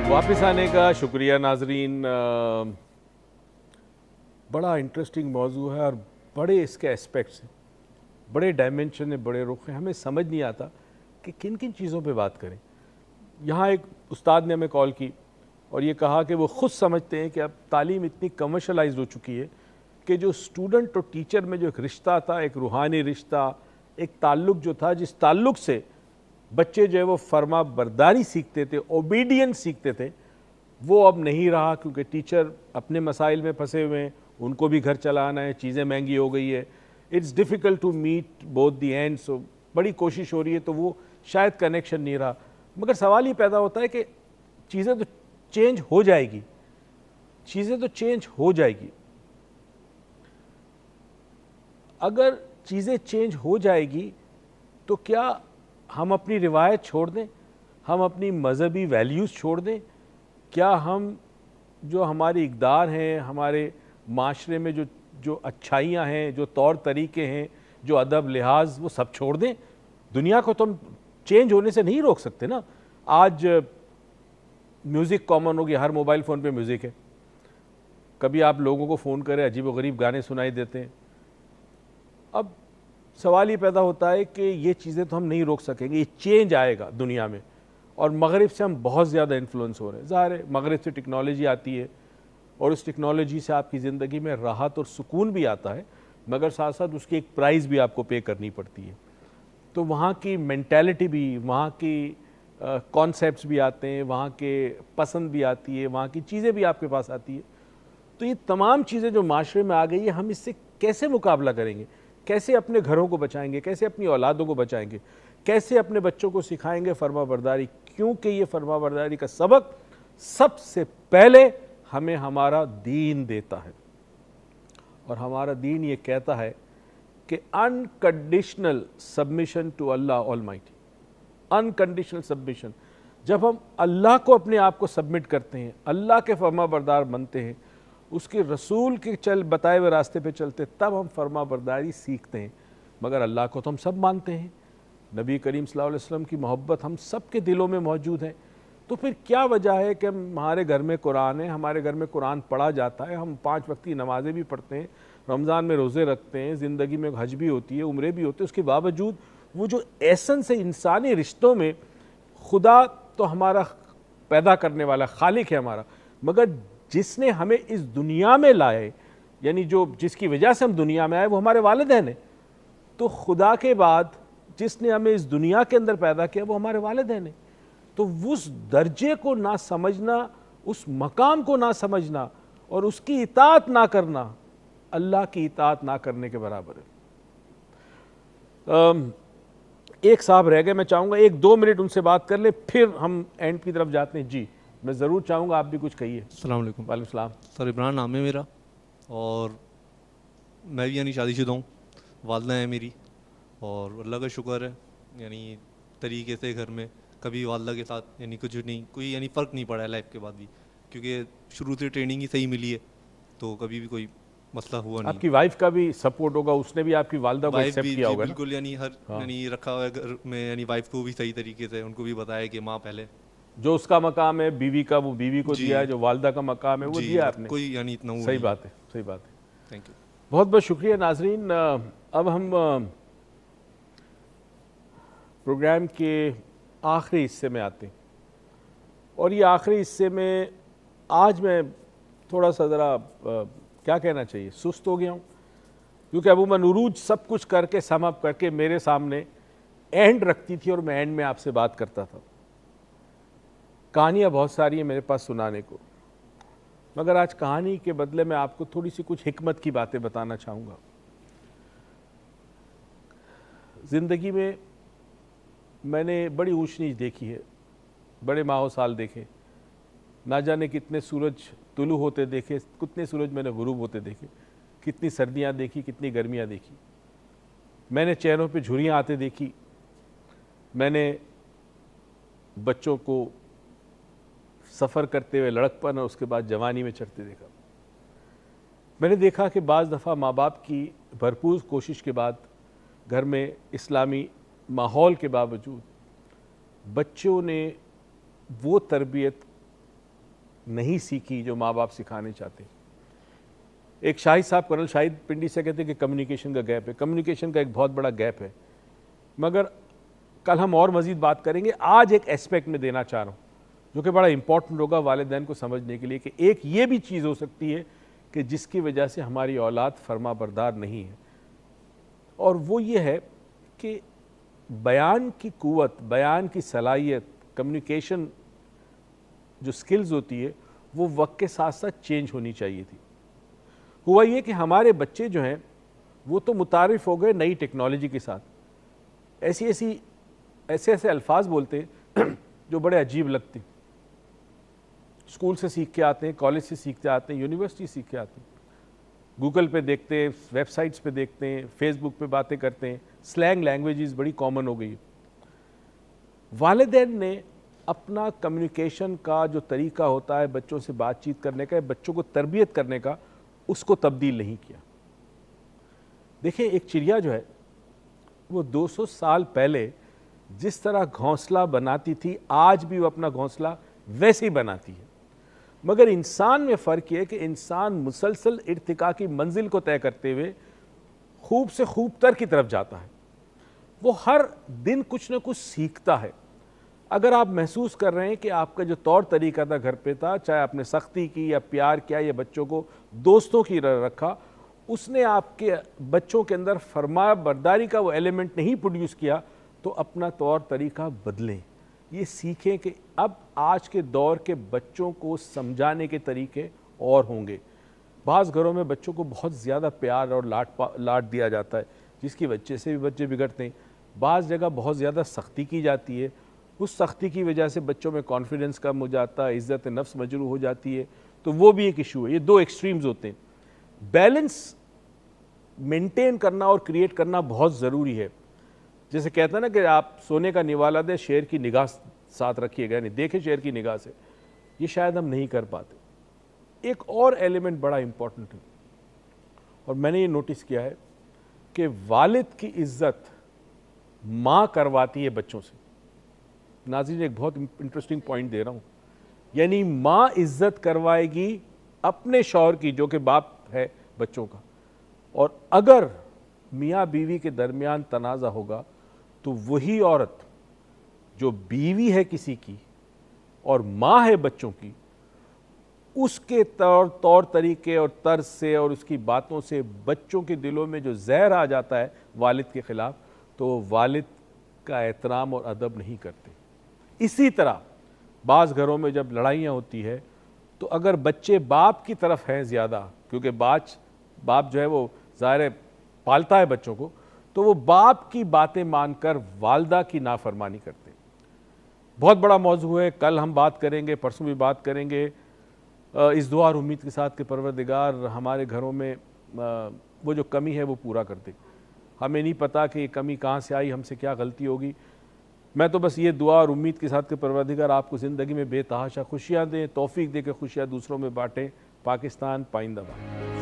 वापस आने का शुक्रिया नाजरीन। बड़ा इंटरेस्टिंग मौजू है और बड़े इसके एस्पेक्ट्स हैं, बड़े डायमेंशन हैं, बड़े रुख हैं। हमें समझ नहीं आता कि किन किन चीज़ों पे बात करें। यहाँ एक उस्ताद ने हमें कॉल की और ये कहा कि वो ख़ुद समझते हैं कि अब तालीम इतनी कमर्शलाइज्ड हो चुकी है कि जो स्टूडेंट और टीचर में जो एक रिश्ता था, एक रूहानी रिश्ता, एक ताल्लुक़ जो था, जिस ताल्लुक़ से बच्चे जो है वो फर्मा बरदारी सीखते थे, ओबीडियंस सीखते थे, वो अब नहीं रहा। क्योंकि टीचर अपने मसाइल में फंसे हुए हैं, उनको भी घर चलाना है, चीज़ें महंगी हो गई है, it's difficult to meet both the ends. बड़ी कोशिश हो रही है, तो वो शायद कनेक्शन नहीं रहा। मगर सवाल ये पैदा होता है कि चीज़ें तो चेंज हो जाएगी, चीज़ें तो चेंज हो जाएगी। अगर चीज़ें चेंज हो जाएगी तो क्या हम अपनी रिवायत छोड़ दें, हम अपनी मज़हबी वैल्यूज़ छोड़ दें? क्या हम जो हमारी इक़दार हैं, हमारे माशरे में जो जो अच्छाइयाँ हैं, जो तौर तरीके हैं, जो अदब लिहाज, वो सब छोड़ दें? दुनिया को तो हम चेंज होने से नहीं रोक सकते ना। आज म्यूज़िक कॉमन हो गया, हर मोबाइल फ़ोन पे म्यूज़िक है। कभी आप लोगों को फ़ोन करें, अजीब व गरीब गाने सुनाई देते हैं। अब सवाल ये पैदा होता है कि ये चीज़ें तो हम नहीं रोक सकेंगे, ये चेंज आएगा दुनिया में। और मगरिब से हम बहुत ज़्यादा इन्फ्लुएंस हो रहे हैं। ज़ाहिर है मगरिब से टेक्नोलॉजी आती है और उस टेक्नोलॉजी से आपकी ज़िंदगी में राहत और सुकून भी आता है, मगर साथ साथ उसकी एक प्राइस भी आपको पे करनी पड़ती है। तो वहाँ की मेंटालिटी भी, वहाँ की कॉन्सेप्ट्स भी आते हैं, वहाँ के पसंद भी आती है, वहाँ की चीज़ें भी आपके पास आती है। तो ये तमाम चीज़ें जो माशरे में आ गई है, हम इससे कैसे मुकाबला करेंगे? कैसे अपने घरों को बचाएंगे? कैसे अपनी औलादों को बचाएंगे? कैसे अपने बच्चों को सिखाएंगे फर्मा बरदारी? क्योंकि ये फर्मा बरदारी का सबक सबसे पहले हमें हमारा दीन देता है, और हमारा दीन ये कहता है कि unconditional submission to Allah almighty. Unconditional submission, जब हम अल्लाह को अपने आप को सबमिट करते हैं, अल्लाह के फर्मा बरदार बनते हैं, उसके रसूल के बताए हुए रास्ते पे चलते, तब हम फर्मा बरदारी सीखते हैं। मगर अल्लाह को तो हम सब मानते हैं, नबी करीम सल्लल्लाहु अलैहि वसल्लम की मोहब्बत हम सब के दिलों में मौजूद है। तो फिर क्या वजह है कि हमारे घर में कुरान है, हमारे घर में कुरान पढ़ा जाता है, हम 5 वक्त की नमाज़ें भी पढ़ते हैं, रमज़ान में रोज़े रखते हैं, ज़िंदगी में हज भी होती है, उम्रे भी होते हैं, उसके बावजूद वो जो एसेंस है इंसानी रिश्तों में, खुदा तो हमारा पैदा करने वाला खालिक है हमारा, मगर जिसने हमें इस दुनिया में लाए, यानी जो जिसकी वजह से हम दुनिया में आए, वो हमारे वालिदैन हैं। तो खुदा के बाद जिसने हमें इस दुनिया के अंदर पैदा किया, वो हमारे वालिदैन हैं। तो उस दर्जे को ना समझना, उस मकाम को ना समझना और उसकी इताअत ना करना, अल्लाह की इताअत ना करने के बराबर है। एक साहब रह गए, मैं चाहूँगा 1-2 मिनट उनसे बात कर ले, फिर हम एंड की तरफ जाते हैं। जी, मैं ज़रूर चाहूँगा आप भी कुछ कहिए। अस्सलाम वालेकुम। वालेकुम सलाम। सर इमरान नाम है मेरा, और मैं भी यानी शादीशुदा हूँ, वालदा है मेरी, और अल्लाह का शुक्र है यानी तरीके से घर में कभी वालदा के साथ यानी कुछ नहीं, कोई यानी फ़र्क नहीं पड़ा है लाइफ के बाद भी, क्योंकि शुरू से ट्रेनिंग ही सही मिली है, तो कभी भी कोई मसला हुआ नहीं। आपकी वाइफ का भी सपोर्ट होगा, उसने भी आपकी वालदा को एक्सेप्ट किया होगा ना? बिल्कुल, यानी हर यानी रखा हुआ है घर में, यानी वाइफ को भी सही तरीके से उनको भी बताया कि माँ पहले, जो उसका मकाम है बीवी का, वो बीवी को दिया है, जो वालदा का मकाम है वो दिया आपने। कोई यानी इतना वो सही बात है, सही बात है। Thank you. बहुत बहुत शुक्रिया नाजरीन। अब हम प्रोग्राम के आखिरी हिस्से में आते हैं, और ये आखिरी हिस्से में आज मैं थोड़ा सा ज़रा क्या कहना चाहिए, सुस्त हो गया हूँ, क्योंकि अबूमन उरूज सब कुछ करके सम अप करके मेरे सामने एंड रखती थी और मैं एंड में आपसे बात करता था। कहानियाँ बहुत सारी हैं मेरे पास सुनाने को, मगर आज कहानी के बदले में आपको थोड़ी सी कुछ हिकमत की बातें बताना चाहूँगा। ज़िंदगी में मैंने बड़ी ऊंच नीच देखी है, बड़े माहो साल देखे, ना जाने कितने सूरज तुलू होते देखे, कितने सूरज मैंने गुरूब होते देखे, कितनी सर्दियाँ देखी, कितनी गर्मियाँ देखी। मैंने चेहरों पे झुर्रियाँ आते देखी, मैंने बच्चों को सफ़र करते हुए लड़कपन और उसके बाद जवानी में चढ़ते देखा। मैंने देखा कि बाज़ दफ़ा माँ बाप की भरपूर कोशिश के बाद, घर में इस्लामी माहौल के बावजूद, बच्चों ने वो तरबियत نہیں سیکھی جو ماں باپ سکھانے چاہتے ہیں. ایک شاہد صاحب کرنل شاہد پنڈی سے کہتے ہیں کہ کمیونیکیشن کا گیپ ہے. کمیونیکیشن کا ایک بہت بڑا گیپ ہے, مگر کل ہم اور مزید بات کریں گے. آج ایک اسپیکٹ میں دینا چاہ رہا ہوں جو کہ بڑا امپورٹنٹ ہوگا والدین کو سمجھنے کے لیے, کہ ایک یہ بھی چیز ہو سکتی ہے کہ جس کی وجہ سے ہماری اولاد فرما بردار نہیں ہے, اور وہ یہ ہے کہ بیان کی قوت, بیان کی صلاحیت, کمیونیکیشن جو سکلز ہوتی ہے وہ وقت کے ساتھ ساتھ چینج ہونی چاہیے تھی. ہوا یہ کہ ہمارے بچے جو ہیں وہ تو متعارف ہو گئے نئی ٹیکنالوجی کے ساتھ, ایسے الفاظ بولتے ہیں جو بڑے عجیب لگتے ہیں. اسکول سے سیکھ کے آتے ہیں, کالج سے سیکھ کے آتے ہیں, یونیورسٹی سیکھ کے آتے ہیں, گوگل پہ دیکھتے ہیں, ویب سائٹس پہ دیکھتے ہیں, فیس بک پہ باتیں کرتے ہیں. سلینگ لینگویجز بڑی کامن ہو گئی ہے. والدین نے اپنا کمیونیکیشن کا جو طریقہ ہوتا ہے بچوں سے بات چیت کرنے کا, بچوں کو تربیت کرنے کا, اس کو تبدیل نہیں کیا. دیکھیں ایک چڑیا جو ہے وہ 200 سال پہلے جس طرح گھونسلہ بناتی تھی آج بھی وہ اپنا گھونسلہ ویسے ہی بناتی ہے, مگر انسان میں فرق یہ ہے کہ انسان مسلسل ارتقاء کی منزل کو طے کرتے ہوئے خوب سے خوب تر کی طرف جاتا ہے. وہ ہر دن کچھ نہ کچھ سیکھتا ہے. اگر آپ محسوس کر رہے ہیں کہ آپ کا جو طور طریقہ تھا گھر پہ تھا, چاہے آپ نے سختی کی یا پیار کیا یا بچوں کو دوستوں کی رکھا, اس نے آپ کے بچوں کے اندر فرما برداری کا وہ ایلیمنٹ نہیں پروڈیوس کیا, تو اپنا طور طریقہ بدلیں. یہ سیکھیں کہ اب آج کے دور کے بچوں کو سمجھانے کے طریقے اور ہوں گے. بعض گھروں میں بچوں کو بہت زیادہ پیار اور لاڈ دیا جاتا ہے جس کی وجہ سے بھی بچے بگڑتے ہیں. بعض جگہ بہت زیادہ سختی کی جاتی ہے, اس سختی کی وجہ سے بچوں میں کانفیڈنس کم ہو جاتا ہے, عزت نفس مجروح ہو جاتی ہے. تو وہ بھی ایک ایشو ہے. یہ دو ایکسٹریمز ہوتے ہیں. بیلنس مینٹین کرنا اور کریٹ کرنا بہت ضروری ہے. جیسے کہتا ہے نا کہ آپ سونے کا نوالا دیں, شیر کی نگاہ ساتھ رکھیے گا, یعنی دیکھیں شیر کی نگاہ سے. یہ شاید ہم نہیں کر پاتے. ایک اور ایلیمنٹ بڑا امپورٹنٹ ہے, اور میں نے یہ نوٹس کیا ہے کہ والد کی عزت ماں کرواتی ہے بچوں سے. ناظرین ایک بہت انٹرسٹنگ پوائنٹ دے رہا ہوں, یعنی ماں عزت کروائے گی اپنے شوہر کی جو کہ باپ ہے بچوں کا, اور اگر میاں بیوی کے درمیان تنازع ہوگا تو وہی عورت جو بیوی ہے کسی کی اور ماں ہے بچوں کی, اس کے طور طریقے اور طرز سے اور اس کی باتوں سے بچوں کے دلوں میں جو زہر آ جاتا ہے والد کے خلاف, تو والد کا احترام اور ادب نہیں کرتے. اسی طرح بعض گھروں میں جب لڑائیاں ہوتی ہے تو اگر بچے باپ کی طرف ہیں زیادہ, کیونکہ باپ جو ہے وہ ظاہر ہے پالتا ہے بچوں کو, تو وہ باپ کی باتیں مان کر والدہ کی نافرمانی کرتے. بہت بڑا موضوع ہے, کل ہم بات کریں گے, پرسوں بھی بات کریں گے. اس دعا اور امید کے ساتھ کہ پروردگار ہمارے گھروں میں وہ جو کمی ہے وہ پورا کر دے. ہمیں نہیں پتا کہ یہ کمی کہاں سے آئی, ہم سے کیا غلطی ہوگی. میں تو بس یہ دعا اور امید کے ساتھ کہ پروردگار آپ کو زندگی میں بے تحاشا خوشیاں دیں, توفیق دے کہ خوشیاں دوسروں میں بانٹیں. پاکستان پائندہ باد.